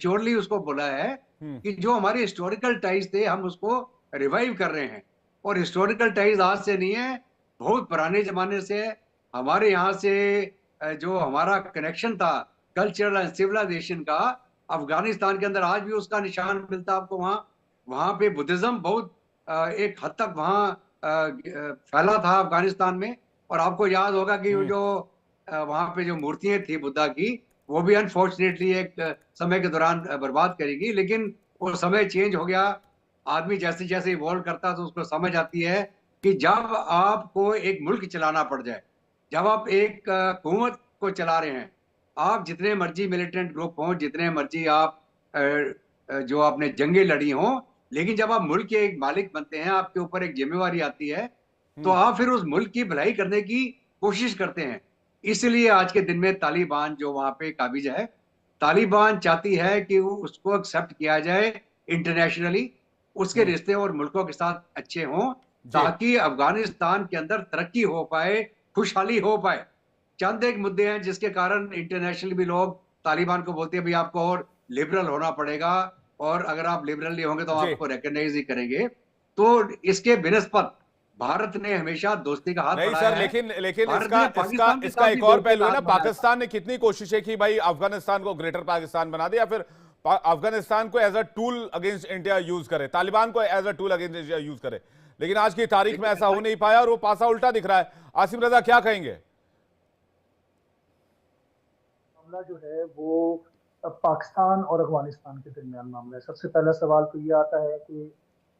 Maturely उसको बोला है कि जो हमारे हिस्टोरिकल टाइज थे हम उसको रिवाइव कर रहे हैं। और हिस्टोरिकल टाइज आज से नहीं है, बहुत पुराने जमाने से है। हमारे यहाँ से जो हमारा कनेक्शन था कल्चरल एंड सिविलाइजेशन का, अफगानिस्तान के अंदर आज भी उसका निशान मिलता है आपको। वहाँ वहाँ पे बुद्धिज्म बहुत एक हद तक वहाँ फैला था अफगानिस्तान में। और आपको याद होगा कि वो जो वहाँ पे जो मूर्तियां थी बुद्धा की, वो भी अनफॉर्चुनेटली एक समय के दौरान बर्बाद करेगी, लेकिन वो समय चेंज हो गया। आदमी जैसे जैसे इवॉल्व करता है तो उसको समझ आती है कि जब आपको एक मुल्क चलाना पड़ जाए, जब आप एक हुकूमत को चला रहे हैं, आप जितने मर्जी मिलिटेंट ग्रुप हों, जितने मर्जी आप जो आपने जंगें लड़ी हों, लेकिन जब आप मुल्क के एक मालिक बनते हैं, आपके ऊपर एक जिम्मेवारी आती है, तो आप फिर उस मुल्क की भलाई करने की कोशिश करते हैं। इसलिए आज के दिन में तालिबान जो वहां पे काबिज है, तालिबान चाहती है कि उसको एक्सेप्ट किया जाए इंटरनेशनली, उसके रिश्ते और मुल्कों के साथ अच्छे हों, जी ताकि अफगानिस्तान के अंदर तरक्की हो पाए, खुशहाली हो पाए। चंद एक मुद्दे हैं जिसके कारण इंटरनेशनल भी लोग तालिबान को बोलते हैं भाई आपको और लिबरल होना पड़ेगा, और अगर आप लिबरल नहीं होंगे तो जी आपको रिकॉग्नाइज ही करेंगे। तो इसके बिनस्पत भारत ने हमेशा दोस्ती का हाथ नहीं बढ़ाया सर, है। लेकिन भारत इसका ने इसका पाकिस्तान के इसका साथ भी एक और दोस्ती पहलू का है ना। हाथ बढ़ाया था। पाकिस्तान ने कितनी कोशिशें की भाई अफगानिस्तान को ग्रेटर पाकिस्तान बना दे, या फिर अफगानिस्तान को as a tool against India use करे, तालिबान को as a tool against India use करे, लेकिन आज की तारीख में लेकिन ऐसा ऐसा हो नहीं पाया और वो पासा उल्टा दिख रहा है। आसिम रजा क्या कहेंगे? मामला जो है वो पाकिस्तान और अफगानिस्तान के दरमियान मामला है। सबसे पहला सवाल तो ये आता है कि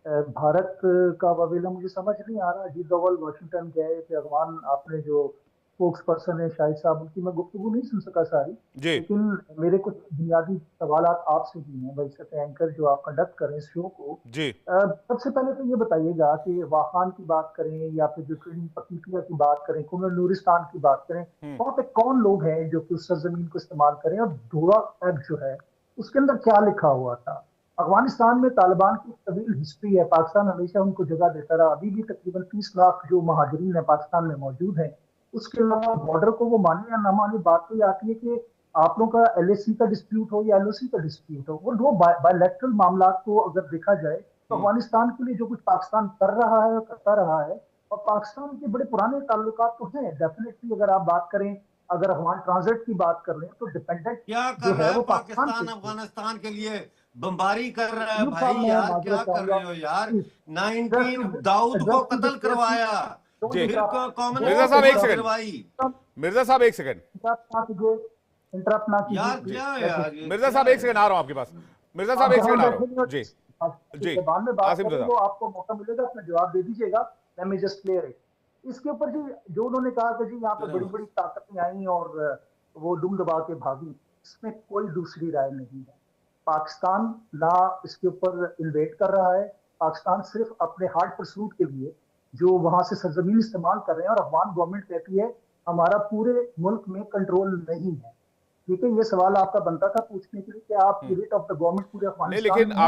भारत का रवैया मुझे समझ नहीं आ रहा। अजीत डोभाल वाशिंगटन गए थे, अफगान आपने जो स्पोक्स पर्सन है शाहिद साहब, उनकी मैं गुफ्तगू नहीं सुन सका सारी, जी लेकिन मेरे कुछ बुनियादी सवाल आपसे भी हैं भाई एंकर जो आप कंडक्ट करें इस शो को। जी सबसे पहले तो ये बताइएगा कि वाखान की बात करें या फिर जो ट्रेनिंग पतीकिया की बात करें, कुनर नूरिस्तान की बात करें, वहां पे कौन लोग हैं जो कि उस सरजमीन को इस्तेमाल करें, और धोरा एक्ट जो है उसके अंदर क्या लिखा हुआ था। अफगानिस्तान में तालिबान की तवील हिस्ट्री है, पाकिस्तान हमेशा उनको जगह देता रहा। अभी भी तकरीबन 30 लाख जो महाजरीन है पाकिस्तान में मौजूद हैं। उसके अलावा बॉर्डर को वो माने या ना माने, बात तो ये आती है कि आप लोगों का एलएसी का डिस्प्यूट हो या एलओसी का डिस्प्यूट हो, वो दो बायलैटरल मामला को अगर देखा जाए तो अफगानिस्तान के लिए जो कुछ पाकिस्तान कर रहा है करता रहा है, और पाकिस्तान के बड़े पुराने ताल्लुकात तो हैं डेफिनेटली। अगर आप बात करें, अगर अफगान ट्रांजिट की बात कर लें तो डिपेंडेंट क्या जो कर रहा है है वो पाकिस्तान पाकिस्तान पे। अफगानिस्तान के लिए? बम्बारी कर रहा है यूं भाई, साहब मैं यार क्या माजरत कर चाहूंगा, रहे हो यार। जस्ट 19 टू दाऊद को जस्ट टू कत्ल करवाया, जी फिर मिर्जा कॉमनवेल्थ साहब एक गेम्स सेकंड, करवाई। मिर्जा साहब एक सेकंड, इंटरप्ट ना कीजिए यार प्लीज। क्या है यार, ये मिर्जा क्या साहब एक है? सेकंड आ रहा हूं आपके पास। मिर्जा साहब आप एक जहां सेकंड आ रहा हूं। जी बैठे जी बाद में बात आसिम करेंगे, रजा। वो आपको मौका मिलेगा अपना जवाब दे दीजिएगा। Let me just clear it. इसके ऊपर जी जो उन्होंने कहा कि जी यहाँ पे बड़ी बड़ी ताकतें आई और वो दुम दबा के भागी, इसमें कोई दूसरी राय नहीं है। पाकिस्तान ना इसके ऊपर इन्वेट कर रहा है। पाकिस्तान सिर्फ अपने हार्ड परसूट के लिए जो वहां से सरजमीन इस्तेमाल कर रहे हैं, और अफगान गवर्नमेंट कहती है हमारा पूरे मुल्क में कंट्रोल नहीं है। ठीक है, ये सवाल आपका बनता था पूछने के लिए कि आप यूनिट ऑफ द गवर्नमेंट पूरे नहीं, अफगानिस्तान लेकिन में है।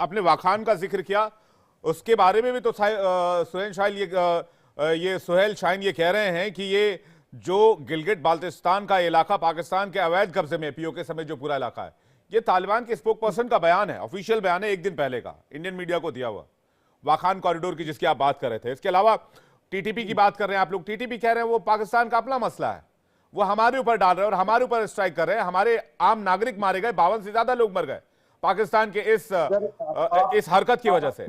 आपने वाखान का जिक्र किया, उसके बारे में भी तो सुहेल शाह ये सुहेल शाहीन ये कह रहे हैं कि ये जो गिलगिट बाल्टिस्तान का इलाका पाकिस्तान के अवैध कब्जे में पीओके समेत जो पूरा इलाका है, ये तालिबान के स्पोक पर्सन का बयान है, ऑफिशियल बयान है, एक दिन पहले का, इंडियन मीडिया को दिया हुआ, वाखान कॉरिडोर की जिसकी आप बात कर रहे थे। इसके अलावा टीटीपी की बात कर रहे हैं आप लोग, टीटीपी कह रहे हैं वो पाकिस्तान का अपना मसला है, वो हमारे ऊपर डाल रहे हैं और हमारे ऊपर स्ट्राइक कर रहे हैं, हमारे आम नागरिक मारे गए, 52 से ज्यादा लोग मर गए पाकिस्तान के इस हरकत की वजह से।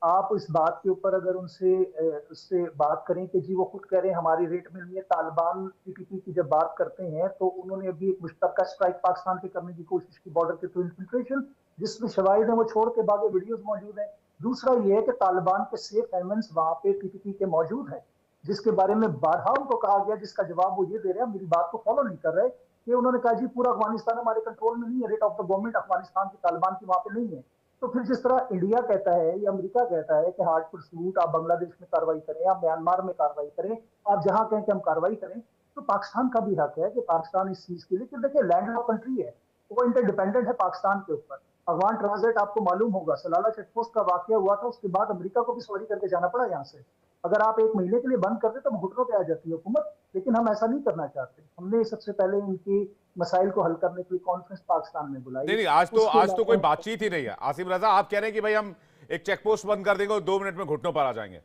आप इस बात के ऊपर अगर उससे बात करें कि जी वो खुद कह रहे हैं हमारी रेट में नहीं है। तालिबान टीटीपी की जब बात करते हैं तो उन्होंने अभी एक मुश्तरका स्ट्राइक पाकिस्तान पे करने की कोशिश की बॉर्डर के थ्रू इन्फिल्ट्रेशन, जिसमें शवाहिद है वो छोड़ के बाकी वीडियोस मौजूद हैं। दूसरा ये है कि तालिबान के सेफ हेवन्स वहां पे टीटीपी के मौजूद है, जिसके बारे में बारहा उनको कहा गया, जिसका जवाब वो ये दे रहे हैं, मेरी बात को फॉलो नहीं कर रहे, कि उन्होंने कहा जी पूरा अफगानिस्तान हमारे कंट्रोल में नहीं है, rate of the government Afghanistan की तालिबान की वहां पे नहीं है। तो फिर जिस तरह इंडिया कहता है या अमेरिका कहता है कि हार्ड परसूट आप बांग्लादेश में कार्रवाई करें, आप म्यांमार में कार्रवाई करें, आप जहां कहें कि हम कार्रवाई करें, तो पाकिस्तान का भी हक है कि पाकिस्तान इस चीज के लिए, कि देखिए लैंड ऑफ कंट्री है, वो इंटरडिपेंडेंट है पाकिस्तान के ऊपर। अफगान ट्रांजिट आपको मालूम होगा, सलाला चेकपोस्ट का वाकया हुआ था, उसके बाद अमेरिका को भी सॉरी करके जाना पड़ा यहाँ से। अगर आप 1 महीने के लिए बंद कर दे तो घुटनों पे आ जाती है हुकूमत, लेकिन हम ऐसा नहीं करना चाहते। हमने सबसे पहले इनकी मसाइल को हल करने के लिए कॉन्फ्रेंस पाकिस्तान में बुलाई। नहीं नहीं, आज तो कोई बातचीत ही नहीं है। आसिम रजा, आप कह रहे हैं कि भाई हम एक चेक पोस्ट बंद कर देंगे और 2 मिनट में घुटनों पर आ जाएंगे।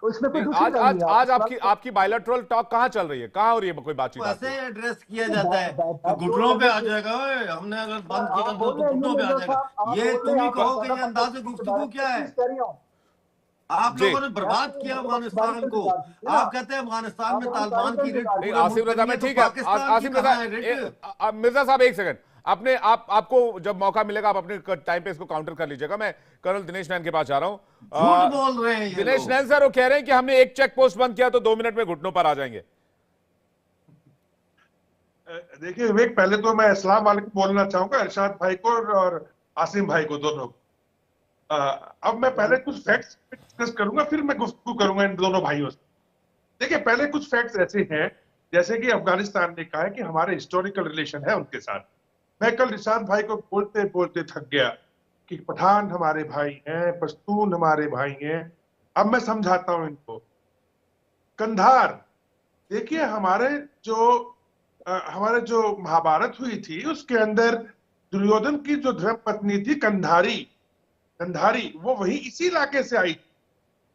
तो इसमें कोई आज आपकी बायलैटरल टॉक कहां चल रही है, कहां हो रही है कोई बातचीत? ऐसे एड्रेस किया जाता है तो घुटनों पे आ जाएगा। हमने अगर बंद किया तो घुटनों पे आ जाएगा। ये तुम ही कहो कि ये अंदाज गुफ्तगू क्या है? आप लोगों ने बर्बाद किया अफगानिस्तान को। आप कहते हैं अफगानिस्तान में तालिबान की रिट। आसिम रजा में ठीक है, आसिम रजा, मिर्जा साहब एक सेकंड, आपको जब मौका मिलेगा आप अपने टाइम पे इसको काउंटर कर लीजिएगा। मैं कर्नल दिनेश नैन के पास जा रहा हूं। झूठ बोल रहे हैं दिनेश नैन सर वो कह रहे हैं कि हमने एक चेक पोस्ट बंद किया तो 2 मिनट में घुटनों पर आ जाएंगे। देखिए विवेक, पहले तो मैं अस्सलाम वालेकुम बोलना चाहूंगा इरशाद भाई को और आसिम भाई को, दोनों। अब मैं पहले कुछ फैक्ट्स डिस्कस करूंगा, फिर मैं गुफ्तगू करूंगा इन दोनों भाइयों से। देखिए पहले कुछ फैक्ट्स ऐसे हैं, जैसे कि अफगानिस्तान ने कहा है कि हमारे हिस्टोरिकल रिलेशन है उनके साथ। मैं कल इरशाद भाई को बोलते बोलते थक गया कि पठान हमारे भाई हैं, पश्तून हमारे भाई हैं। अब मैं समझाता हूं इनको। कंधार, देखिए हमारे जो महाभारत हुई थी उसके अंदर दुर्योधन की जो धर्म पत्नी थी कंधारी, वो वही इसी इलाके से आई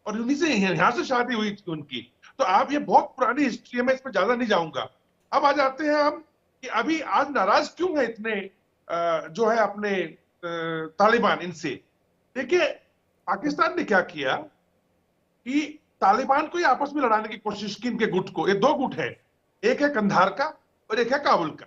और उन्हीं से यहां से शादी हुई थी उनकी। तो आप, ये बहुत पुरानी हिस्ट्री है, मैं इसमें ज्यादा नहीं जाऊंगा। अब आ जाते हैं हम कि अभी आज नाराज क्यों है इतने जो है अपने तालिबान इनसे। देखिए पाकिस्तान ने क्या किया कि तालिबान को आपस में लड़ाने की कोशिश की। इनके गुट को, ये 2 गुट है, एक है कंधार का और एक है काबुल का।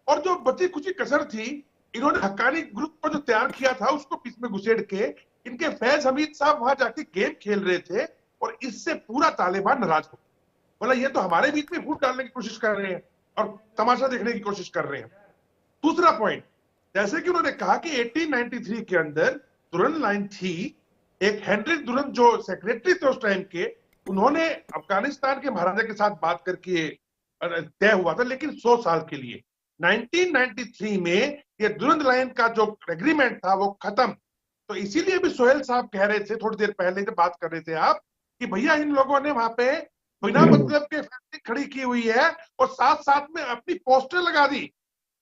और जो बची कुछ कसर थी, इन्होंने हक्कानी ग्रुप को जो तैयार किया था उसको बीच में घुसेड़ के इनके फैज हमीद साहब वहां जाके गेम खेल रहे थे और इससे पूरा तालिबान नाराज हो बोला ये तो हमारे बीच में फूट डालने की कोशिश कर रहे हैं और तमाशा देखने की कोशिश कर रहे हैं। दूसरा पॉइंट, जैसे कि उन्होंने कहा कि 1893 के अंदर दुरन लाइन थी, एक हेनरी दुरन जो सेक्रेटरी थे उस टाइम के, उन्होंने अफगानिस्तान के महाराजा के साथ बात करके तय हुआ था, लेकिन 100 साल के लिए। 1993 में ये दुरन लाइन का जो एग्रीमेंट था वो खत्म। तो इसीलिए भी सोहेल साहब कह रहे थे थोड़ी देर पहले जब बात कर रहे थे आप कि भैया इन लोगों ने वहां पे बिना मतलब के फैक्ट्री खड़ी की हुई है और साथ साथ में अपनी पोस्टर लगा दी।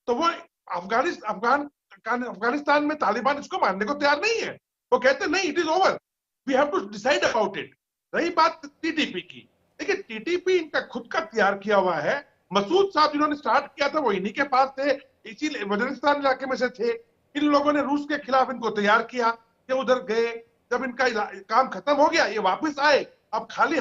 तो वो अफगानिस्तान में तालिबान इसको मानने को तैयार नहीं है। वो कहते नहीं, it is over, we have to decide about it. रही बात टीटीपी की, देखिए टीटीपी इनका खुद का तैयार किया हुआ है। मसूद साहब जिन्होंने स्टार्ट किया था वो इन्हीं के पास थे, इसी वजीरिस्तान इलाके में से थे। इन लोगों ने रूस के खिलाफ इनको तैयार किया, ये उधर गए, जब इनका काम खत्म हो गया ये वापस आए। अब खाली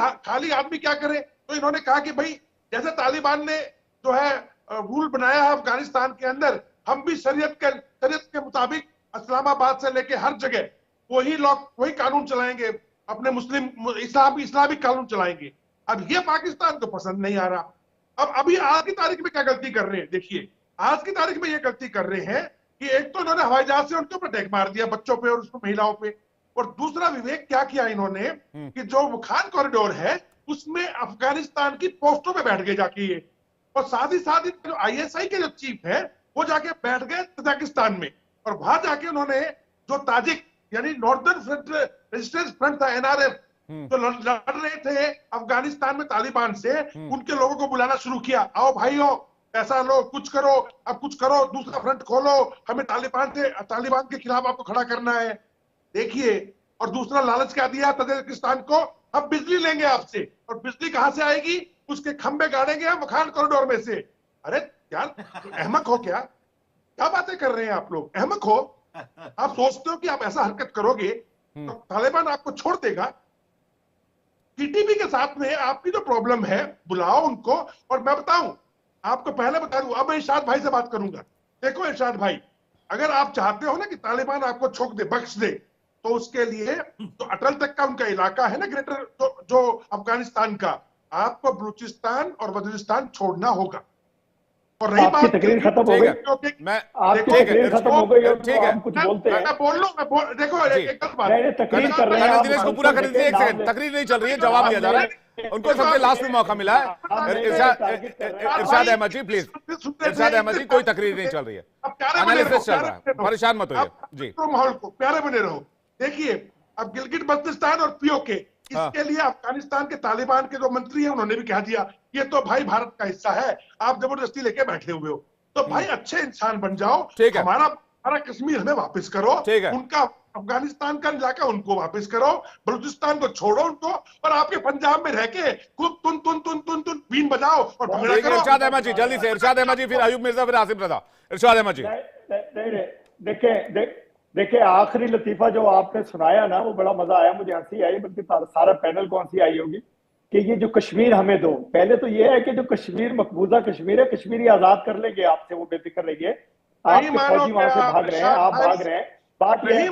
आदमी क्या करे, तो इन्होंने कहा कि भाई जैसे तालिबान ने जो है रूल बनाया है अफगानिस्तान के अंदर, हम भी शरीयत के मुताबिक इस्लामाबाद से लेके हर जगह वही कानून चलाएंगे, अपने मुस्लिम इस्लामिक कानून चलाएंगे। अब ये पाकिस्तान को पसंद नहीं आ रहा। अब अभी आज की तारीख में क्या गलती कर रहे हैं, देखिए आज की तारीख में ये गलती कर रहे हैं कि एक तो इन्होंने हवाई जहाज से उनके ऊपर अटैक मार दिया, बच्चों पे और उसमें महिलाओं पे। और दूसरा विवेक क्या किया इन्होंने कि जो वुखान कॉरिडोर है उसमें अफगानिस्तान की पोस्टों पे बैठ गए जाके ये, और साथ ही साथ जो आईएसआई के जो चीफ है वो जाके बैठ गए तजाकिस्तान में, और वहां जाके उन्होंने जो ताजिक यानी नॉर्दर्न फ्रंट रेजिस्टेंस फ्रंट था एनआरएफ जो लड़ रहे थे अफगानिस्तान में तालिबान से, उनके लोगों को बुलाना शुरू किया, आओ भाइयों पैसा लो, कुछ करो, अब कुछ करो, दूसरा फ्रंट खोलो, हमें तालिबान के खिलाफ आपको खड़ा करना है। देखिए, और दूसरा लालच क्या दिया तजाकिस्तान को, हम बिजली लेंगे आपसे, और बिजली कहां से आएगी, उसके खंबे गाड़ेंगे हम वखान कॉरिडोर में से। अरे यार अहमक हो क्या बातें कर रहे हैं आप लोग, अहमक हो? आप सोचते हो कि आप ऐसा हरकत करोगे तो तालिबान आपको छोड़ देगा? टीटीपी के साथ में आपकी जो प्रॉब्लम है बुलाओ उनको, और मैं बताऊं आपको, पहले बता दूं, अब मैं इरशाद भाई से बात करूंगा। देखो इरशाद भाई, अगर आप चाहते हो ना कि तालिबान आपको छोड़ दे, बख्श दे, तो उसके लिए तो अटल तक का उनका इलाका है ना, ग्रेटर जो अफगानिस्तान का, आपको बलूचिस्तान और वजीरिस्तान छोड़ना होगा। और रही बात तकरीर खत्म हो गई, आपकी तकरीर खत्म हो गई, ठीक है कुछ बोलते हैं, मैं बोल लूं, देखो एक बात तकरीर कर रहे हैं, दिनेश को पूरा कर दीजिए। एक सेकंड, तकरीर नहीं चल रही है, जवाब दिया जा रहा है, उनको सबसे लास्ट में मौका मिला है। इरशाद अहमद जी प्लीज, इरशाद अहमद जी, कोई तकरीर नहीं चल रही है, एनालिसिस चल रहा है, परेशान मत होइए जी, माहौल को प्यारे बने रहो। देखिए अब गिलगिट बल्तिस्तान और पीओके इसके लिए अफगानिस्तान के तालिबान के जो मंत्री हैं उन्होंने भी कह दिया ये तो भाई भारत का हिस्सा है, आप जबरदस्ती लेके बैठे हुए हो। तो भाई अच्छे इंसान बन जाओ, हमारा कश्मीर हमें वापस करो, उनका अफगानिस्तान का इलाका उनको वापस करो, बलूचिस्तान को छोड़ो उनको, और आपके पंजाब में रह के खूब तुन तुन तुन तुन तुन बीन बजाओ और भंगड़ा करो। इरशाद अहमद जी जल्दी से, इरशाद अहमद जी, फिर अयूब मिर्जा, फिर आसिम रजा। इरशाद अहमद जी देखिए आखिरी लतीफा जो आपने सुनाया ना वो बड़ा मजा आया, मुझे हंसी आई, बल्कि सारा पैनल को हंसी आई होगी कि ये जो कश्मीर हमें दो। पहले तो ये है कि जो कश्मीर मकबूजा कश्मीर है, कश्मीरी आजाद कर लेंगे आपसे, वो बेफिक्र रहिए। आपके फौजी वहां से भाग रहे हैं, आप भाग रहे हैं, बात यह है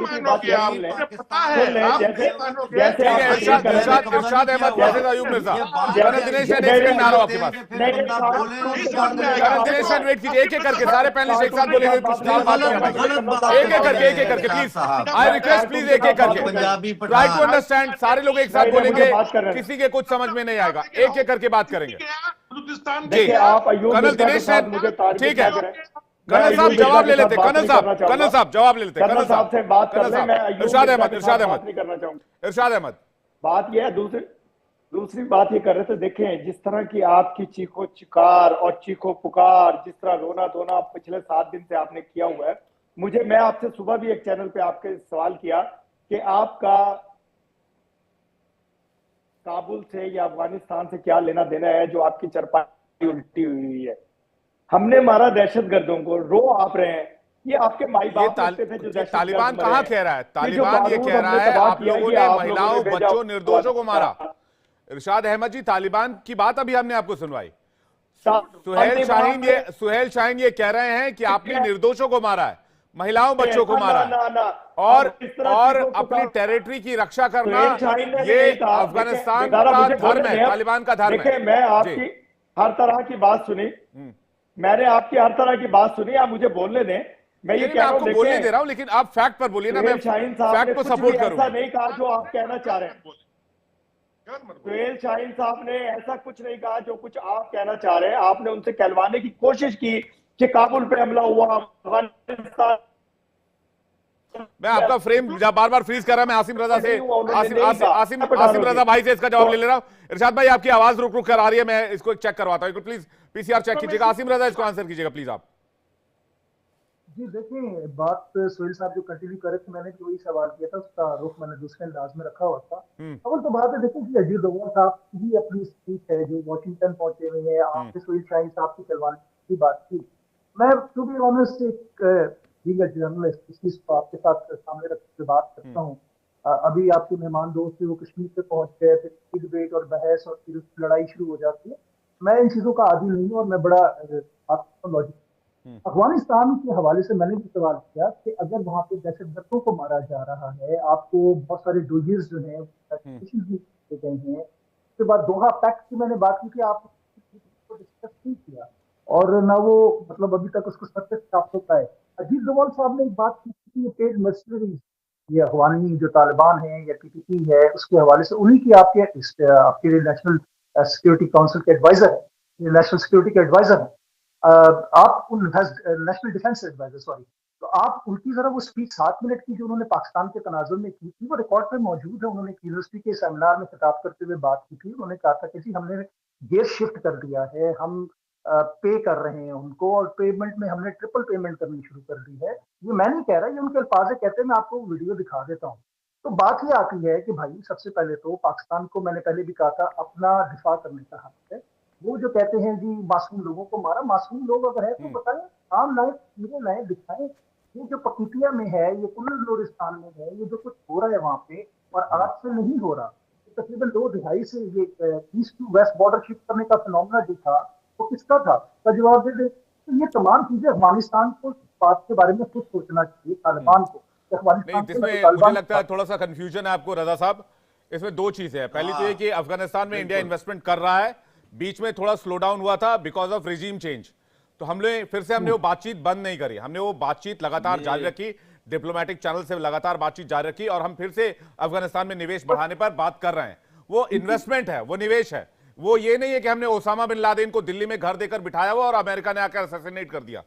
इरशाद अहमद, अयूब मिर्जा, दिनेश आपके पास, दिनेश वेट कीजिए, एक एक करके सारे पैनलिस्ट एक साथ बोलेंगे, एक एक करके प्लीज, आई रिक्वेस्ट प्लीज, एक एक करके, ट्राई टू अंडरस्टैंड, सारे लोग एक साथ बोलेंगे, किसी के कुछ समझ में नहीं आएगा, एक एक करके बात करेंगे। कर्नल दिनेश, ठीक है, कर्नल साहब जवाब ले लेते, कर्नल साहब जवाब ले लेते, कर्नल साहब से बात करने में इरशाद अहमद नहीं करना चाहूंगा। इरशाद अहमद, बात यह है, दूसरी बात ये कर रहे थे, देखें जिस तरह की आपकी चीखो चिकार और चीखो पुकार, जिस तरह रोना धोना पिछले 7 दिन से आपने किया हुआ है, मैं आपसे सुबह भी एक चैनल पे आपके सवाल किया कि आपका काबुल से या अफगानिस्तान से क्या लेना देना है जो आपकी चरपाई उल्टी हुई है। हमने मारा दहशतगर्दों को, रो आप रहे हैं, ये आपके माई बाप थे जो तालिबान कहाँ कह रहा है, तालिबान ये कह रहा है आप लोगों ने महिलाओं बच्चों निर्दोषों को मारा। इरशाद अहमद जी तालिबान की बात अभी हमने आपको सुनवाई, सुहेल शाहीन ये कह रहे हैं कि आपने निर्दोषों को मारा है, महिलाओं बच्चों को मारा है, और अपनी टेरिटरी की रक्षा करना ये अफगानिस्तान का धर्म है, तालिबान का धर्म है। मैं आपकी हर तरह की बात सुनी, मैंने आपकी हर तरह की बात सुनी, आप मुझे बोलने दें, मैं ये आपको बोलने दे रहा हूं, लेकिन आप फैक्ट पर बोलिए ना, मैं फैक्ट को सपोर्ट करूंगा। ऐसा नहीं कहा जो आप कहना चाह रहे हैं, सुहेल शाहीन साहब ने ऐसा कुछ नहीं कहा जो कुछ आप कहना चाह रहे हैं। आपने उनसे कहलवाने की कोशिश की कि काबुल पे हमला हुआ, अफगानिस्तान। मैं आपका फ्रेम बार बार फ्रीज कर रहा, मैं आसिम रजा से आसिम रजा भाई से इसका जवाब ले ले रहा हूं। इरशाद भाई आपकी आवाज रुक रुक कर आ रही है, मैं इसको चेक करवाता हूं, प्लीज पीसीआर चेक कीजिएगा। आसिम रजा इसको आंसर कीजिएगा प्लीज आप। जी देखिए, बात सुहेल साहब जो कंटिन्यू कर रहे थे, मैंने जो ही सवाल किया था उसका रुख मैंने दूसरे अंदाज में रखा हुआ था। अव्वल तो बात है, देखिए कि अजीत डोभाल साहब की अपनी स्पीच है जो वॉशिंगटन पहुंचे हुए हैं, आपने सुहेल शाहीन साहब की चलवाने की बात की। मैं टू बी ऑनेस्ट एक लीगल जर्नलिस्ट इस चीज को आपके साथ सामने रख के बात करता हूँ। अभी आपके मेहमान दोस्त थे, वो कश्मीर पे पहुंच गए, फिर डिबेट और बहस और फिर लड़ाई शुरू हो जाती है। मैं इन चीजों का आदी नहीं हूँ और मैं बड़ा लॉजिक। अफगानिस्तान के हवाले से मैंने भी सवाल किया कि अगर वहां पे दहशतगर्दों को मारा जा रहा है, आपको बहुत सारे डोजेस जो है गए हैं, उसके बाद दोहा पैक्ट की मैंने बात की कि आप डिस्कस नहीं किया और ना वो मतलब अभी तक उसको सक्सेस प्राप्त होता है। अजीत डोभाल साहब ने एक बात की कि ये पेड मर्सनरीज, ये अफगानी जो तालिबान है या टीटीपी है, उसके हवाले से उन्हीं की आपके नेशनल सिक्योरिटी काउंसिल के एडवाइजर है, नेशनल सिक्योरिटी के एडवाइजर है, आप नेशनल डिफेंस एडवाइजर सॉरी। तो आप उनकी जरा वो स्पीच 7 मिनट की जो उन्होंने पाकिस्तान के तनाजुर में की थी, वो रिकॉर्ड पे मौजूद है। उन्होंने यूनिवर्सिटी के सेमिनार में खिताब करते हुए बात की थी। उन्होंने कहा था कि जी हमने गेयर शिफ्ट कर दिया है, हम पे कर रहे हैं उनको, और पेमेंट में हमने ट्रिपल पेमेंट करनी शुरू कर दी है। ये मैं नहीं कह रहा, ये उनके अल्फाज है, कहते हैं, मैं आपको वीडियो दिखा देता हूँ। तो बात ये आती है कि भाई सबसे पहले तो पाकिस्तान को, मैंने पहले भी कहा था, अपना दिफा करने का हक है। वो जो कहते हैं जी मासूम लोगों को मारा, मासूम लोग अगर है तो बताएं, काम लाए, चीजें लाए, दिखाएं। ये जो पकीतिया में है, ये कुल्लूरिस्तान में है, ये जो कुछ हो रहा है वहां पे, और आज से नहीं हो रहा, तकरीबन 2 दहाई से ये east to west border shift करने का फिनोमेना जो था वो किसका था, का जवाब दे दे। तो ये तमाम चीजें अफगानिस्तान को बात के बारे में खुद सोचना चाहिए, तालिबान को। मुझे लगता है थोड़ा सा कंफ्यूजन है आपको रजा साहब। इसमें 2 चीजें हैं। पहली तो ये कि अफगानिस्तान में इंडिया इन्वेस्टमेंट कर रहा है, बीच में थोड़ा स्लो डाउन हुआ था बिकॉज ऑफ रिजीम चेंज, तो हमने फिर से वो बातचीत बंद नहीं करी, हमने वो बातचीत लगातार जारी रखी, डिप्लोमेटिक चैनल से लगातार बातचीत जारी रखी, और हम फिर से अफगानिस्तान में निवेश बढ़ाने पर बात कर रहे हैं। वो इन्वेस्टमेंट है, वो निवेश है, वो ये नहीं है कि हमने ओसामा बिन लादेन को दिल्ली में घर देकर बिठाया हुआ और अमेरिका ने आकर असैसिनेट कर दिया।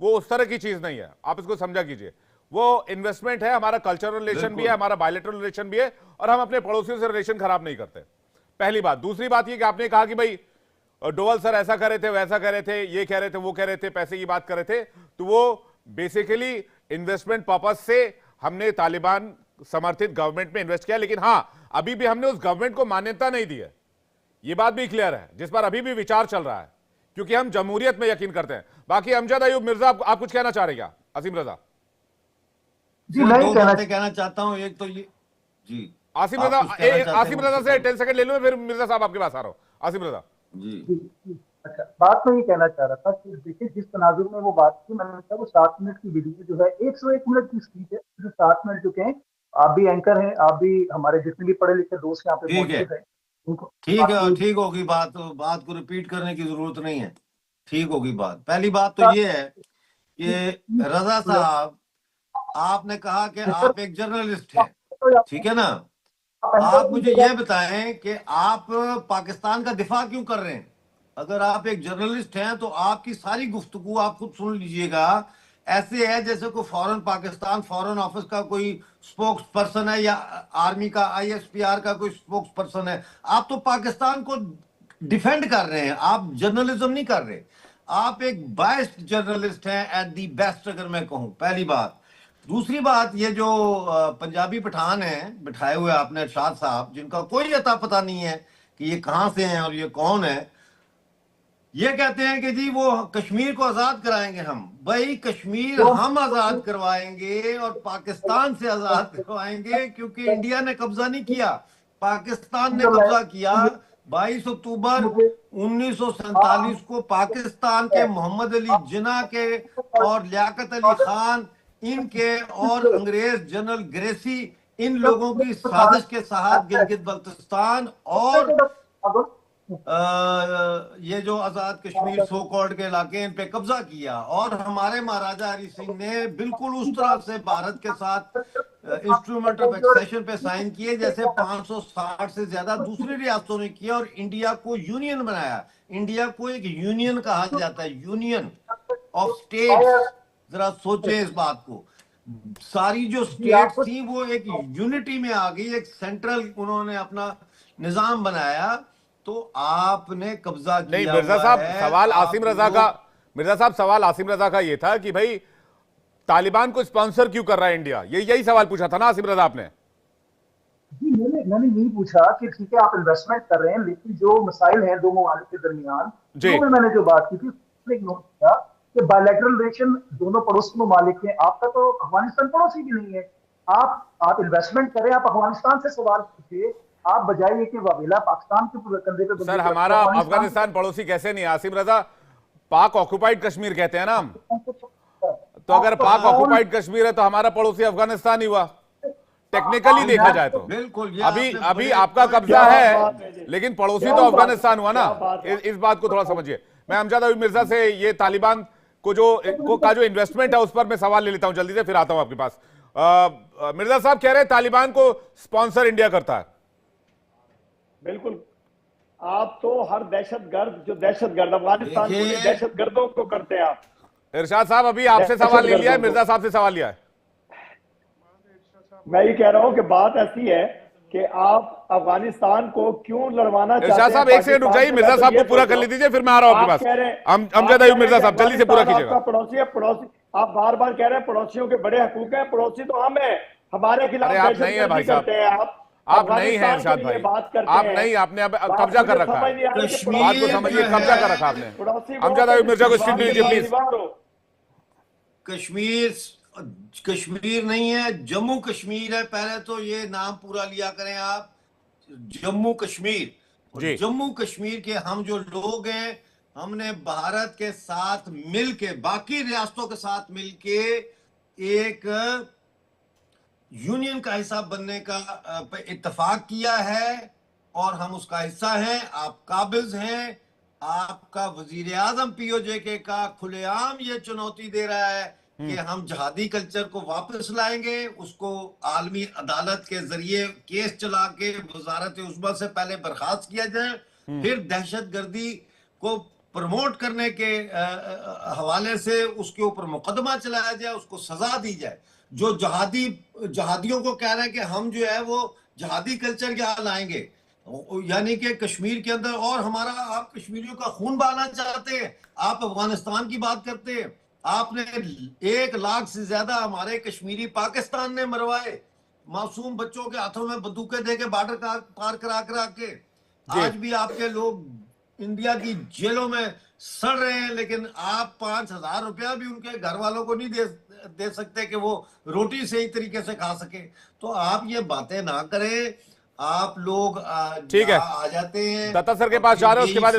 वो उस तरह की चीज नहीं है, आप इसको समझा कीजिए। वो इन्वेस्टमेंट है, हमारा कल्चरल रिलेशन भी है, हमारा बायलैटरल रिलेशन भी है, और हम अपने पड़ोसियों से रिलेशन खराब नहीं करते। पहली बात। दूसरी बात ये कि आपने कहा कि भाई डोवल सर ऐसा कर रहे थे, वैसा कर रहे थे, ये कह रहे थे, वो कह रहे थे, पैसे की बात कर रहे थे, तो वो बेसिकली इन्वेस्टमेंट पर्पज से हमने तालिबान समर्थित गवर्नमेंट में इन्वेस्ट किया, लेकिन हां अभी भी हमने उस गवर्नमेंट को मान्यता नहीं दी है, ये बात भी क्लियर है, जिस पर अभी भी विचार चल रहा है, क्योंकि हम जमहूरियत में यकीन करते हैं। बाकी अमजद अयूब मिर्जा, आप कुछ कहना चाह रहे हैं क्या? असीम रजा जी, मैं दो बातें कहना चाहता हूं। एक तो ये जी आसिम रजा से 10 सेकंड ले लूं, फिर मिर्जा साहब आपके पास आ रहा हूं। आसिम रजा जी। अच्छा, बात मैं ये कहना चाह रहा था कि देखिए जिस तनाजुर में वो बात की, मैंने कहा वो 7 मिनट की वीडियो जो है 101 मिनट की स्पीच है, जो 7 मिनट चुके हैं। आप भी एंकर हैं, आप भी हमारे जितने भी पढ़े लिखे दोस्त यहाँ पे मौजूद हैं, ठीक है, ठीक होगी बात को रिपीट करने की जरूरत नहीं है, ठीक होगी बात। पहली बात तो ये है कि रजा साहब, आपने कहा कि आप एक जर्नलिस्ट हैं, ठीक है ना? आप मुझे यह बताएं कि आप पाकिस्तान का दिफा क्यों कर रहे हैं? अगर आप एक जर्नलिस्ट हैं तो आपकी सारी गुफ्तगू, आप खुद सुन लीजिएगा, ऐसे है जैसे कोई फॉरेन पाकिस्तान फॉरेन ऑफिस का कोई स्पोक्स पर्सन है या आर्मी का ISPR का कोई स्पोक्स पर्सन है। आप तो पाकिस्तान को डिफेंड कर रहे हैं, आप जर्नलिज्म नहीं कर रहे। आप एक बायस्ड जर्नलिस्ट हैं एट दी बेस्ट, अगर मैं कहूं। पहली बात। दूसरी बात, ये जो पंजाबी पठान है बिठाए हुए आपने अरशाद साहब, जिनका कोई अता पता नहीं है कि ये कहां से हैं और ये कौन है, ये कहते हैं कि जी वो कश्मीर को आजाद कराएंगे हम। भाई कश्मीर हम आजाद करवाएंगे और पाकिस्तान से आजाद करवाएंगे, क्योंकि इंडिया ने कब्जा नहीं किया, पाकिस्तान ने कब्जा किया। 22 अक्टूबर 1947 को पाकिस्तान के मोहम्मद अली जिन्ना के और लियाकत अली खान इनके और अंग्रेज जनरल ग्रेसी, इन लोगों की साजिश के साथ गिलगित बल्तिस्तान और ये जो आजाद कश्मीर सो कॉल्ड के इलाके, इन पे कब्जा किया। और हमारे महाराजा हरि सिंह ने बिल्कुल उस तरह से भारत के साथ इंस्ट्रूमेंट ऑफ एक्सेशन पे साइन किए जैसे 560 से ज्यादा दूसरी रियासतों ने किया, और इंडिया को यूनियन बनाया। इंडिया को एक यूनियन कहा जाता है, यूनियन ऑफ स्टेट्स। जरा सोचे इस बात को, सारी जो स्टेट्स थी वो एक यूनिटी में आ गई, एक सेंट्रल उन्होंने अपना निजाम बनाया। तो आपने कब्जा किया। नहीं मिर्जा साहब, सवाल आसिम रजा का, मिर्जा साहब सवाल आसिम रजा का ये था कि भाई तालिबान को स्पॉन्सर क्यों कर रहा है इंडिया, यही सवाल पूछा था ना आसिम रजा आपने? जी, मैंने यही पूछा कि ठीक है आप इन्वेस्टमेंट कर रहे हैं, लेकिन जो मसाइल हैं दो ममालिक के दरमियान, जो मैंने जो बात की थी उसमें एक नोट किया कि बायलैटरल रिलेशन दोनों पड़ोसी ममालिक हैं। आपका तो अफगानिस्तान पड़ोसी भी नहीं है। आप इन्वेस्टमेंट करें, आप अफगानिस्तान से सवाल पूछिए, आप बजाय कि वावेला पाकिस्तान के कंधे पे। सर हमारा अफगानिस्तान पड़ोसी कैसे नहीं आसिम रजा? पाक ऑक्युपाइड कश्मीर कहते हैं ना हम, तो अगर पाक ऑक्युपाइड कश्मीर है तो हमारा पड़ोसी अफगानिस्तान ही हुआ टेक्निकली देखा जाए तो। बिल्कुल, अभी आपका कब्जा है लेकिन पड़ोसी तो अफगानिस्तान हुआ ना, इस बात को थोड़ा समझिए। मैं अमजद अयूब मिर्जा से ये तालिबान को जो इन्वेस्टमेंट है उस पर मैं सवाल ले लेता हूं जल्दी से, फिर आता हूं आपके पास। मिर्जा साहब कह रहे हैं तालिबान को स्पॉन्सर इंडिया करता है। बिल्कुल, आप तो हर दहशतगर्द अफगानिस्तान को दहशतगर्दों को करते हैं आप। इरशाद साहब अभी आपसे सवाल नहीं लिया है, मिर्जा साहब से सवाल लिया है। मैं ये कह रहा हूं कि बात ऐसी है कि आप अफगानिस्तान को क्यों लड़वाना चाहते हैं। इरशाद साहब एक सेकंड रुक जाइए, मिर्जा साहब को पूरा कर लीजिए, फिर मैं आ रहा हूं आपके पास। अमजद अयूब मिर्जा साहब जल्दी से पूरा कीजिएगा। पड़ोसी है, पड़ोसी आप बार बार कह रहे हैं पड़ोसियों के बड़े हकूक हैं, पड़ोसी तो हम है, हमारे खिलाफ आप नहीं है भाई साहब, आप नहीं हैं इरशाद भाई, आप नहीं, आपने अब कब्जा कर रखा है, बात को समझिए, कब्जा कर रखा आपने। अमजद अयूब मिर्जा को स्क्रीन दीजिए प्लीज। कश्मीर नहीं है, जम्मू कश्मीर है। पहले तो ये नाम पूरा लिया करें आप, जम्मू कश्मीर। जम्मू कश्मीर के हम जो लोग हैं, हमने भारत के साथ मिलके, बाकी रियासतों के साथ मिलके एक यूनियन का हिस्सा बनने का इत्तेफाक किया है और हम उसका हिस्सा हैं। आप काबिज हैं, आपका वजीर आजम POJK का खुलेआम ये चुनौती दे रहा है कि हम जहादी कल्चर को वापस लाएंगे, उसको आलमी अदालत के जरिए केस चला के वजारत उज़्मा से पहले बर्खास्त किया जाए, फिर दहशतगर्दी को प्रमोट करने के हवाले से उसके ऊपर मुकदमा चलाया जाए, उसको सजा दी जाए। जो जहादियों को कह रहे हैं कि हम जो है वो जहादी कल्चर यहाँ लाएंगे, यानी कि कश्मीर के अंदर, और हमारा, आप कश्मीरियों का खून बहाना चाहते हैं, आप अफगानिस्तान की बात करते हैं। आपने 1 लाख से ज्यादा हमारे कश्मीरी पाकिस्तान ने मरवाए, मासूम बच्चों के हाथों में बंदूकें देके बॉर्डर पार करा के। आज भी आपके लोग इंडिया की जेलों में सड़ रहे हैं, लेकिन आप 5,000 रुपया भी उनके घर वालों को नहीं दे सकते कि वो रोटी सही तरीके से खा सके। तो आप ये बातें ना करें। आप लोग ठीक है, आ जाते हैं, दत्ता सर के पास जा रहे हैं, उसके बाद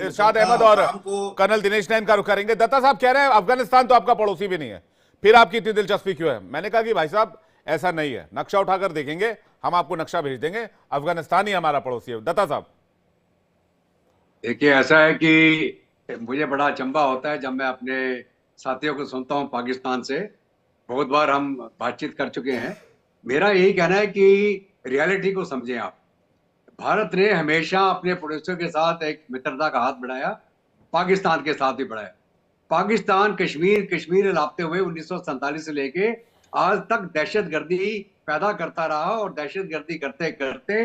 इरशाद अहमद और कर्नल दिनेश नैन का रुख करेंगे। दत्ता साहब कह रहे हैं अफगानिस्तान तो आपका पड़ोसी भी नहीं है, फिर आपकी इतनी दिलचस्पी क्यों है? मैंने कहा कि भाई साहब ऐसा नहीं है, नक्शा उठाकर देखेंगे, हम आपको नक्शा भेज देंगे, अफगानिस्तान ही हमारा पड़ोसी है। दत्ता साहब देखिए, ऐसा है कि मुझे बड़ा अचंभा होता है जब मैं अपने साथियों को सुनता हूं पाकिस्तान से। बहुत बार हम बातचीत कर चुके हैं। मेरा यही कहना है कि रियलिटी को समझें आप। भारत ने हमेशा अपने पड़ोसियों के साथ एक मित्रता का हाथ बढ़ाया, पाकिस्तान के साथ भी बढ़ाया। पाकिस्तान कश्मीर लाते हुए 1947 से लेके आज तक दहशतगर्दी पैदा करता रहा, और दहशतगर्दी करते करते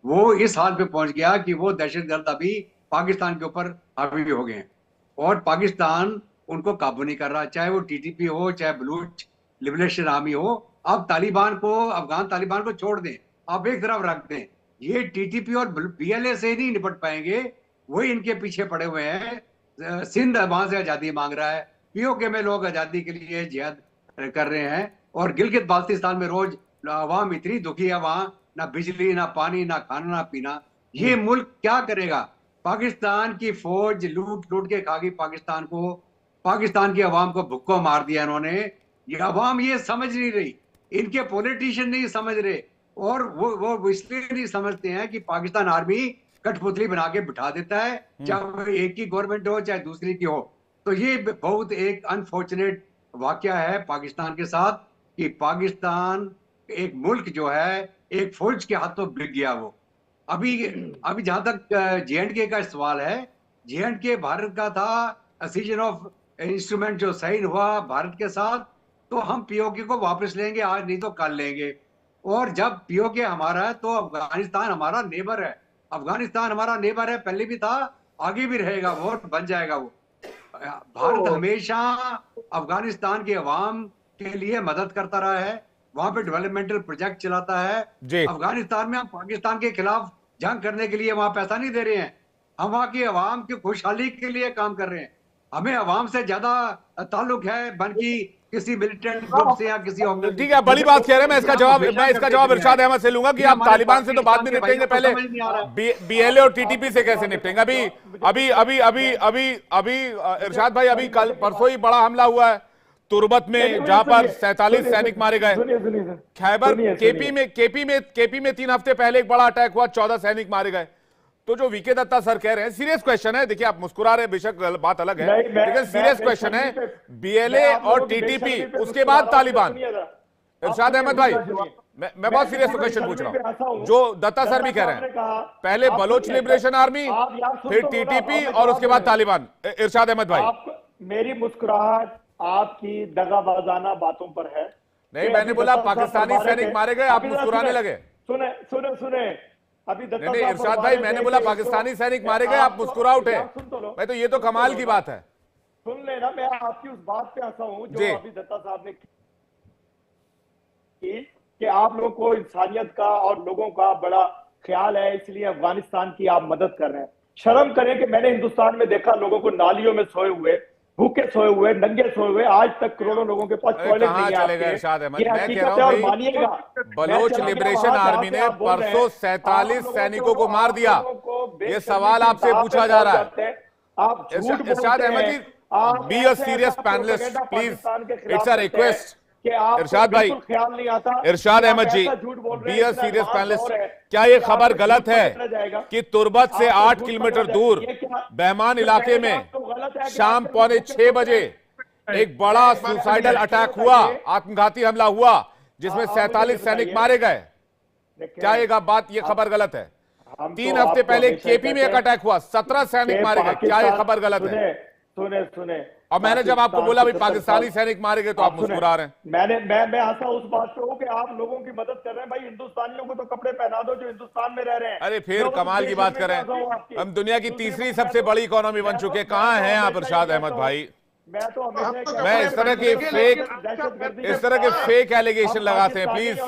वो इस हाल पे पहुंच गया कि वो दहशतगर्द अभी पाकिस्तान के ऊपर हावी हो गए हैं, और पाकिस्तान उनको काबू नहीं कर रहा, चाहे वो टीटीपी हो, चाहे बलूच लिबरेशन आर्मी हो। अब अफगान तालिबान को छोड़ दें, आप एक तरफ रख दें। ये टीटीपी और बीएलए से नहीं निपट पाएंगे, वही इनके पीछे पड़े हुए हैं। सिंध वहां से आजादी मांग रहा है, पीओके में लोग आजादी के लिए जिहाद कर रहे हैं, और गिलगित बाल्टिस्तान में रोज आवाम इतनी दुखी है, वहां ना बिजली, ना पानी, ना खाना, ना पीना। ये मुल्क क्या करेगा? पाकिस्तान की फौज लूट के खा गई पाकिस्तान को, पाकिस्तान की आवाम को भुक्को मार दिया इन्होंने। ये आवाम ये समझ नहीं रही, इनके पॉलिटिशियन नहीं समझ रहे, और वो इसलिए नहीं समझते हैं कि पाकिस्तान आर्मी कठपुतली बना के बिठा देता है, चाहे एक की गवर्नमेंट हो चाहे दूसरी की हो। तो ये बहुत एक अनफॉर्चुनेट वाकया है पाकिस्तान के साथ, कि पाकिस्तान एक मुल्क जो है एक फौज के हाथों बिक गया। वो अभी जहां तक J&K का सवाल है, J&K भारत का था, सीजन ऑफ इंस्ट्रूमेंट जो साइन हुआ भारत के साथ, तो हम पीओके को वापस लेंगे, आज नहीं तो कल लेंगे। और जब पीओके हमारा है तो अफगानिस्तान हमारा नेबर है, अफगानिस्तान हमारा नेबर है, पहले भी था, आगे भी रहेगा, वो बन जाएगा। वो भारत हमेशा अफगानिस्तान के अवाम के लिए मदद करता रहा है, वहां पे डेवलपमेंटल प्रोजेक्ट चलाता है। अफगानिस्तान में हम पाकिस्तान के खिलाफ जंग करने के लिए वहां पैसा नहीं दे रहे हैं, हम वहां की अवाम की खुशहाली के लिए काम कर रहे हैं। हमें अवाम से ज्यादा ताल्लुक है बल्कि किसी मिलिटेंट ग्रुप से या किसी। ठीक है, बड़ी बात कह रहे हैं। मैं इसका जवाब इरशाद अहमद से लूंगा कि आप तालिबान से तो बात नहीं निपटेंगे, पहले बीएलए और टीटीपी से कैसे निपटेंगे? अभी इरशाद भाई, अभी कल परसों ही बड़ा हमला हुआ है तुर्बत में, जहां पर 47 सैनिक मारे गए। खैबर केपी में 3 हफ्ते पहले एक बड़ा अटैक हुआ, 14 सैनिक मारे गए। तो जो वीके दत्ता सर कह रहे हैं, सीरियस क्वेश्चन है। देखिए, आप मुस्कुरा रहे, बेशक बात अलग है, लेकिन सीरियस क्वेश्चन है। बीएलए और टीटीपी, उसके बाद तालिबान। इरशाद अहमद भाई, मैं बहुत सीरियस क्वेश्चन पूछ रहा हूं, जो दत्ता सर भी कह रहे हैं, पहले बलोच लिबरेशन आर्मी, फिर टीटीपी और उसके बाद तालिबान। इरशाद अहमद भाई, मेरी मुस्कुराहट आपकी दगाबाजाना बातों पर है। नहीं, मैंने बोला पाकिस्तानी सैनिक मारे गए, आप मुस्कुराने लगे। सुने अभी नहीं, इरशाद भाई, मैंने बोला पाकिस्तानी सैनिक मारे गए, आप मुस्कुरा उठे। भाई, तो ये तो कमाल की बात है। सुन लेना, मैं आपकी उस बात पे हंसा हूं जो अभी दत्ता साहब ने की, कि आप लोगों को इंसानियत का और लोगों का बड़ा ख्याल है, इसलिए अफगानिस्तान की आप मदद कर रहे हैं। शर्म करें कि मैंने हिंदुस्तान में देखा लोगों को नालियों में सोए हुए, भूखे सोए हुए, नंगे सोए हुए, आज तक करोड़ों लोगों के पास टॉयलेट नहीं है। मैं कह रहा हूं भाई, बलोच लिबरेशन आर्मी ने परसों 47 सैनिकों को मार दिया। ये सवाल आपसे पूछा जा रहा है। आप Irshad Ahmed ji, be a serious panelist please, it's a request. Irshad भाई, ख्याल नहीं आता। Irshad Ahmed ji, be a serious panelist. क्या ये खबर गलत है कि तुर्बत से 8 किलोमीटर दूर बहमान इलाके में शाम 5:45 बजे एक बड़ा सुसाइडल अटैक हुआ, आत्मघाती हमला हुआ, जिसमें 47 सैनिक मारे गए? क्या ये खबर गलत है? 3 हफ्ते पहले केपी में एक अटैक हुआ, 17 सैनिक मारे गए। क्या ये खबर गलत है? सुने और मैंने जब आपको बोला भाई पाकिस्तानी सैनिक मारे गए तो आप मुस्कुरा रहे हैं। मैं आशा उस बात पे हूँ कि आप लोगों की मदद कर रहे हैं। भाई हिंदुस्तानियों को तो कपड़े पहना दो जो हिंदुस्तान में रह रहे हैं। अरे फिर कमाल की बात कर रहे हैं, हम दुनिया की तीसरी सबसे बड़ी इकोनॉमी बन चुके हैं। कहाँ हैं आप इरशाद अहमद भाई? मैं इस तरह के फेक एलिगेशन लगाते हैं, प्लीज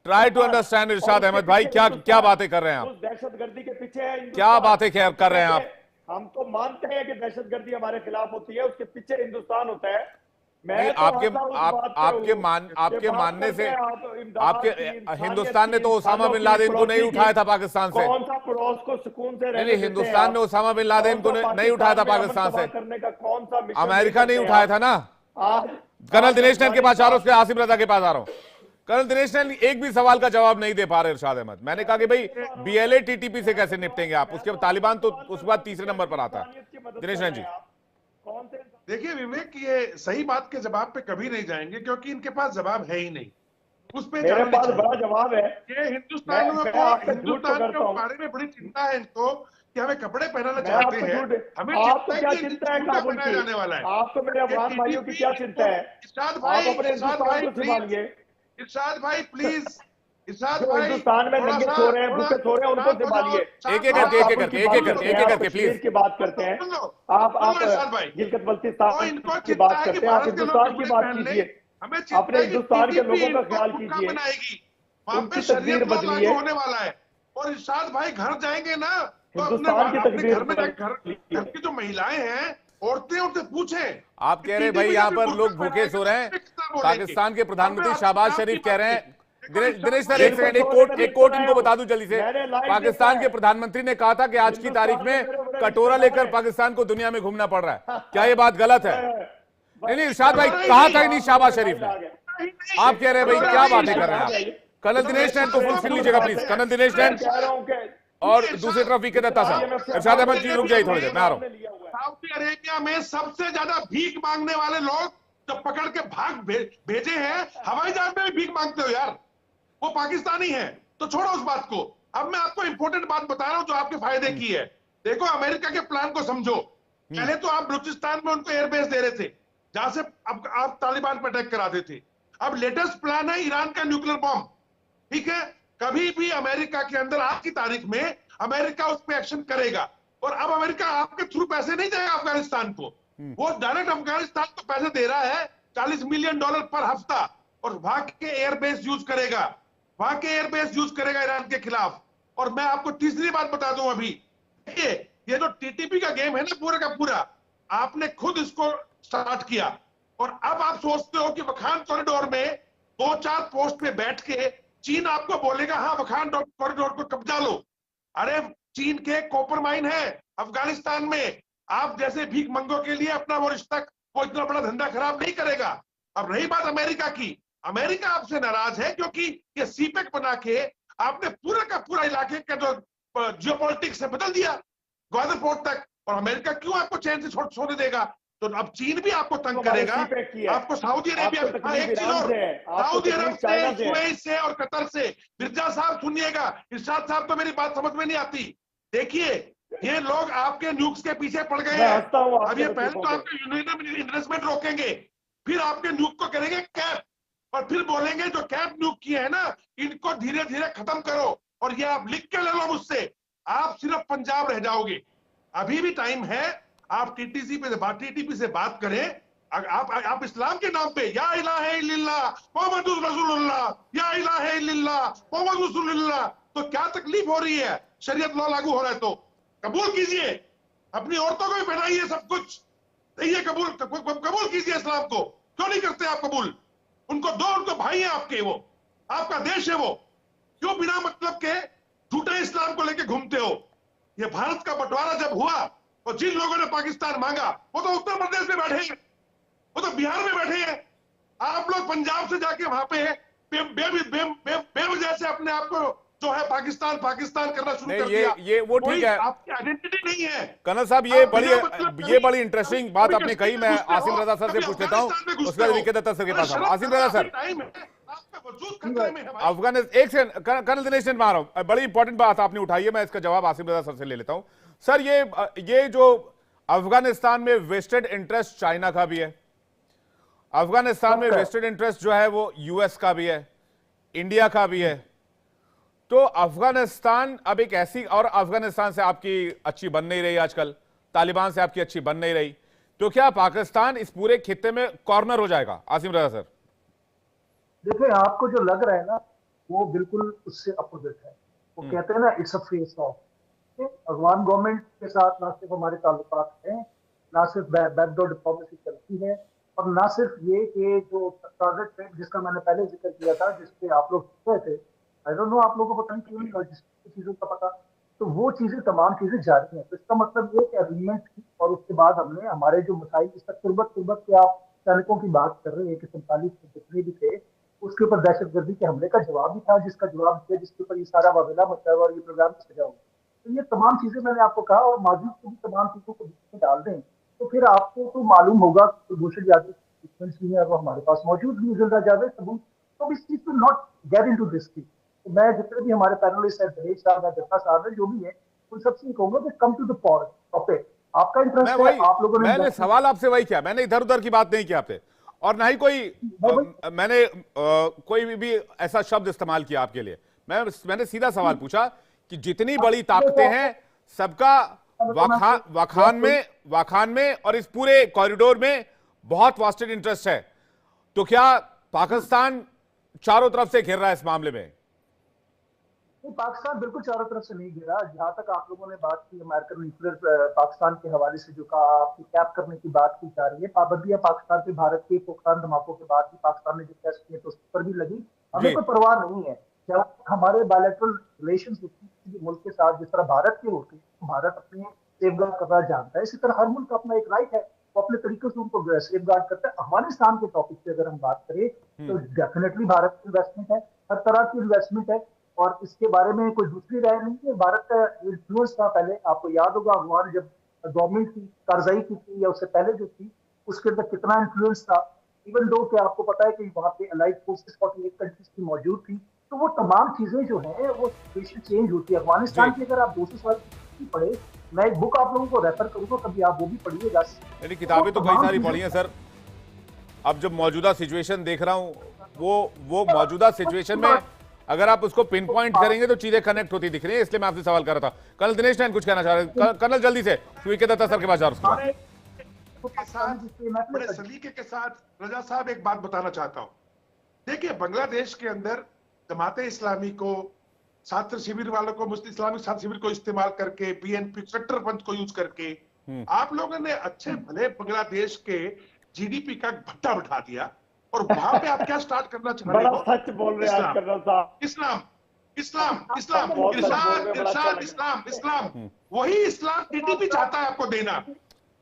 ट्राई टू अंडरस्टैंड इरशाद अहमद भाई, क्या बातें कर रहे हैं आप? दहशतगर्दी के पीछे क्या बातें कर रहे हैं आप? हम तो मानते हैं कि दहशतगर्दी हमारे खिलाफ होती है, उसके पीछे हिंदुस्तान होता है। मैं तो आपके मानने से आपके हिंदुस्तान ने तो ओसामा बिन लादेन को नहीं उठाया था पाकिस्तान से। कौन सा पड़ोस को सुकून से नहीं, हिंदुस्तान ने ओसामा बिन लादेन को नहीं उठाया था पाकिस्तान से। करने का कौन सा अमेरिका नहीं उठाया था ना। कर्नल दिनेश नैन के पास आ रहा हूं, उसके आसिफ रजा के पास आ रहा हूं। कर्नल दिनेश नैन एक भी सवाल का जवाब नहीं दे पा रहे इरशाद अहमद। मैंने कहा कि भाई बीएलए टीटीपी से कैसे निपटेंगे आप? उसके बाद तालिबान तो उसके बाद तीसरे नंबर पर आता है। दिनेश नैन जी, देखिए विवेक, ये सही बात के जवाब पे कभी नहीं जाएंगे क्योंकि इनके पास जवाब है ही नहीं। उस पे मेरे पास बड़ा जवाब है। ये हिंदुस्तान के बारे में बड़ी चिंता है इनको कि हमें कपड़े पहनाना चाहते हैं। हमें आपको क्या चिंता है काबुल की? जाने वाला है। आपको मेरे अफगान भाइयों की क्या चिंता है? इरशाद भाई, आप अपने हिंदुस्तान को संभालिए। इरशाद भाई प्लीज, इरशाद भाई हिंदुस्तान में नंगे सो रहे हैं, भूखे सो रहे हैं, उनको संभालिए। एक एक करके प्लीज की बात करते हैं। आप गिलगित बल्तिस्तान की बात करते हैं, आप हिंदुस्तान की बात कीजिए। अपने हिंदुस्तान के लोगों का ख्याल कीजिए, उनकी तकदीर बदलिए। होने वाला है और इरशाद भाई घर जाएंगे ना तो हिंदुस्तान की तकदीर घर की जो महिलाएं हैं, औरतें, उनसे पूछें। आप कह रहे हैं भाई यहाँ पर लोग भूखे सो रहे हैं। पाकिस्तान के प्रधानमंत्री शहबाज शरीफ कह रहे हैं, दिनेश सर एक सेकंड, एक कोट इनको बता दूं जल्दी से। पाकिस्तान के प्रधानमंत्री ने कहा था कि आज की तारीख में कटोरा लेकर पाकिस्तान को दुनिया में घूमना पड़ रहा है। क्या ये बात गलत है? नहीं, इरशाद भाई कहा था ही नहीं शहबाज शरीफ ने। आप कह रहे हैं भाई क्या बातें कर रहे हैं आप? कर्नल दिनेश नैन को फुल सुन लीजिएगा प्लीज। कर्नल दिनेश नैन और दूसरी तरफ वीके दत्ता साहब। इरशाद अहमद जी रुक जाइए थोड़ी देर, मैं आ रहा हूँ। सऊदी अरेबिया में सबसे ज्यादा भीख मांगने वाले लोग जब पकड़ के भाग भेजे हैं, हवाई जहाज में भी भीख मांगते हो यार, वो पाकिस्तानी है। तो छोड़ो उस बात को। अब मैं आपको इंपॉर्टेंट बात बता रहा हूं जो आपके फायदे की है। देखो अमेरिका के प्लान को समझो। पहले तो आप बलूचिस्तान में उनको एयरबेस दे रहे थे जहां से अब आप तालिबान पर अटैक कराते थे। अब लेटेस्ट प्लान है ईरान का न्यूक्लियर बॉम्ब। ठीक है, कभी भी अमेरिका के अंदर आज की तारीख में अमेरिका उस पर एक्शन करेगा। और अब अमेरिका आपके थ्रू पैसे नहीं देगा अफगानिस्तान को, वो डायरेक्ट अफगानिस्तान को पैसे दे रहा है $40 मिलियन पर हफ्ता, और वहां के एयरबेस यूज करेगा, वहां के एयरबेस यूज करेगा ईरान के खिलाफ। और मैं आपको तीसरी बात बता दूं, अभी देखिए ये जो टीटीपी का गेम है ना पूरा का पूरा, आपने खुद इसको स्टार्ट किया और अब आप सोचते हो कि वखान कॉरिडोर में 2-4 पोस्ट पे बैठ के चीन आपको बोलेगा हाँ वखान कॉरिडोर को कब्जा लो। अरे चीन के कॉपर माइन है अफगानिस्तान में, आप जैसे भीख मंगों के लिए अपना वो रिश्ता, वो इतना बड़ा धंधा खराब नहीं करेगा। अब रही बात अमेरिका की, अमेरिका आपसे नाराज है क्योंकि ये सीपेक बना के आपने पूरा का पूरा इलाके का जो जियोपॉलिटिक्स है बदल दिया ग्वादर पोर्ट तक। और अमेरिका क्यों आपको चैन से सोने देगा? तो अब चीन भी आपको तंग करेगा। आपको सऊदी अरेबिया, सऊदी अरब से, कुवैत से और कतर से। मिर्जा साहब सुनिएगा, इरशाद साहब तो मेरी बात समझ में नहीं आती। देखिए ये लोग आपके न्यूक्स के पीछे पड़ गए हैं। अब ये पहले तो आपके यूरेनियम इन्वेस्टमेंट रोकेंगे, फिर आपके न्यूक को करेंगे कैप, और फिर बोलेंगे जो कैप न्यूक किए हैं ना इनको धीरे धीरे खत्म करो। और ये आप लिख के ले लो मुझसे, आप सिर्फ पंजाब रह जाओगे। अभी भी टाइम है, आप टीटीपी से बात करें। आप इस्लाम के नाम पे या इलाहा इल्लल्लाह मुहम्मदुर रसूलुल्लाह, या इलाहा इल्लल्लाह मुहम्मदुर रसूलुल्लाह, तो क्या तकलीफ हो रही है? शरीयत लॉ लागू हो रहा है तो कबूल कीजिए, अपनी औरतों को भी पहनाइए, सब कुछ ये कबूल कीजिए इस्लाम को। क्यों नहीं करते आप कबूल? उनको दो, उनको भाई हैं आपके, वो आपका देश है। वो क्यों बिना मतलब के झूठे इस्लाम को लेके घूमते हो? ये भारत का बंटवारा जब हुआ और जिन लोगों ने पाकिस्तान मांगा वो तो उत्तर प्रदेश में बैठे हैं, वो तो बिहार में बैठे हैं। आप लोग पंजाब से जाके वहां पे बेवजह से अपने आप को जो है पाकिस्तान करना शुरू कर दिया। ये वो ठीक है, आपकी आइडेंटिटी नहीं है। कर्नल साहब ये बड़ी इंटरेस्टिंग बात आपने कही। मैं आसिम रजा सर से पूछ लेता हूँ, उसके बाद वीके दत्ता सर के पास। आसिम रजा सर, अफगानिस्तान, एक सेकंड कर्नल दिनेश चंद, मार रहा हूं, बड़ी इंपॉर्टेंट बात आपने उठाई है, मैं इसका जवाब आसिफ रजा सर से ले लेता हूं। सर ये जो अफगानिस्तान में वेस्टेड इंटरेस्ट चाइना का भी है, अफगानिस्तान में वेस्टेड इंटरेस्ट जो है वो यूएस का भी है, इंडिया का भी है। तो अफगानिस्तान अब एक ऐसी, और अफगानिस्तान से आपकी अच्छी बन नहीं रही आजकल, तालिबान से आपकी अच्छी बन नहीं रही, तो क्या पाकिस्तान इस पूरे खित्ते में कॉर्नर हो जाएगा? आसिम रजा सर, देखिए आपको जो लग रहा है ना वो बिल्कुल उससे अपोजिट है। वो कहते हैं ना it's a face of. Afghan government के साथ ना सिर्फ हमारे ताल्लुकात हैं, ना सिर्फ बैकडोर डिप्लोमेसी चलती है, और ना सिर्फ ये कि जो टारगेट ट्रेड जिसका मैंने पहले जिक्र किया था, जिसपे आप लोग गए थे, आई डोंट नो आप लोगों को पता नहीं क्यों नहीं जिस चीजों का पता, तो वो चीजें तमाम चीजें जारी हैं। तो इसका मतलब ये कि एग्रीमेंट थी, और उसके बाद हमने हमारे जो मसाइल इस तक तुर्बत के आप सैनिकों की बात कर रहे हैं कि 47 जितने भी थे, उसके ऊपर दहशतगर्दी के हमले का जवाब भी था, जिसका जवाब दिया, जिसके ऊपर ये सारा वावेला मचा हुआ और ये प्रोग्राम सजा हुआ। तो ये तमाम चीजें मैंने आपको कहा, और माजी को भी तमाम चीजों को बीच में डाल दें तो फिर आपको तो मालूम होगा कुलभूषण यादव भी है, वो हमारे पास मौजूद भी जिंदा जावेद सबूत, तो इस चीज को नॉट गेट इनटू दिस चीज। तो मैं जितने भी हमारे पैनलिस्ट है, दिनेश साहब है, जफ्फा साहब है, जो भी है, उन सबसे कहूंगा कि कम टू द टॉपिक। आपका इंटरेस्ट है, आप लोगों ने, मैंने सवाल आपसे वही किया, मैंने इधर उधर की बात नहीं की आपसे, और ना ही मैंने कोई भी ऐसा शब्द इस्तेमाल किया आपके लिए। मैंने सीधा सवाल पूछा कि जितनी बड़ी ताकतें हैं सबका वाखान में और इस पूरे कॉरिडोर में बहुत वास्टेड इंटरेस्ट है, तो क्या पाकिस्तान चारों तरफ से घेर रहा है इस मामले में? पाकिस्तान बिल्कुल चारों तरफ से नहीं गिरा। जहां तक आप लोगों ने बात की अमेरिकन न्यूक्लियर पाकिस्तान के हवाले से जो कहा, आपकी कैप करने की बात की जा रही है, पाबंदियां पाकिस्तान पे भारत के पोखरान धमाकों के बाद भी पाकिस्तान ने जो टेस्ट किए तो उस पर भी लगी, हमें कोई परवाह नहीं है। जब हमारे बायलैटरल रिलेशंस किसी मुल्क के साथ जिस तरह भारत के होते हैं, भारत अपने सेफगार्ड करना जानता है, इसी तरह हर मुल्क का अपना एक राइट है, वो अपने तरीके से उनको सेफगार्ड करता है। अफगानिस्तान के टॉपिक पे अगर हम बात करें तो डेफिनेटली भारत की इन्वेस्टमेंट है, हर तरह की इन्वेस्टमेंट है, और इसके बारे में कोई दूसरी राय नहीं है। भारत का इन्फ्लुएंस था पहले, आपको याद होगा अफगान जब गवर्नमेंट की कारजाई की थी या उससे पहले जो थी, उसके अंदर कितना इन्फ्लुएंस था। इवन दो कि आपको पता है कि वहाँ पे अलाइड फोर्सेस 48 कंट्रीज की मौजूद थी। तो वो तमाम चीजें जो है वो सिचुएशन चेंज होती है। अफगानिस्तान की अगर आप 200 साल की पढ़े, मैं एक बुक आप लोगों को रेफर करूंगा, कभी आप वो भी पढ़िएगा। किताबें तो कई सारी पढ़ी हैं सर। अब जब मौजूदा सिचुएशन देख रहा हूँ, वो मौजूदा सिचुएशन में अगर आप उसको पिन पॉइंट करेंगे तो चीजें कनेक्ट होती दिख रही है, इसलिए मैं आपसे सवाल कर रहा था। कर्नल दिनेश नैन कुछ कहना चाह रहे हैं? कर्नल जल्दी से वीके दत्ता सर के पास जा रहा हूं। बड़े सलीके के साथ रजा साहब एक बात बताना चाहता हूं। देखिए, बांग्लादेश के अंदर जमाते इस्लामी को, छात्र शिविर वालों को, मुस्लिम इस्लामिक छात्र शिविर को इस्तेमाल करके, बीएनपी कट्टरपंथ को यूज करके आप लोगों ने अच्छे भले बांग्लादेश के जीडीपी का भट्टा बिठा दिया, और वहां पे आप क्या स्टार्ट करना चाह रहे हो? सच बोल रहे हैं कर्नल साहब। इस्लाम इस्लाम इस्लाम इरशाद इरशाद इस्लाम इस्लाम, वही इस्लाम टीटीपी चाहता है आपको देना।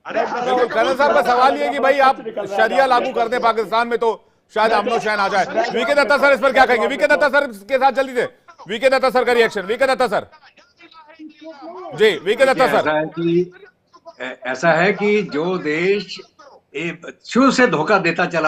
अरे कर्नल साहब का सवाल ये है कि भाई आप शरिया लागू कर दें पाकिस्तान में तो शायद अमन चैन आ जाए। वीके दत्ता सर इस पर क्या कहेंगे? वीके दत्ता सर के साथ जल्दी से वीके दत्ता सर का रिएक्शन। वीके दत्ता सर जी, वीके दत्ता सर। ऐसा है कि जो देश शुरू से धोखा देता चला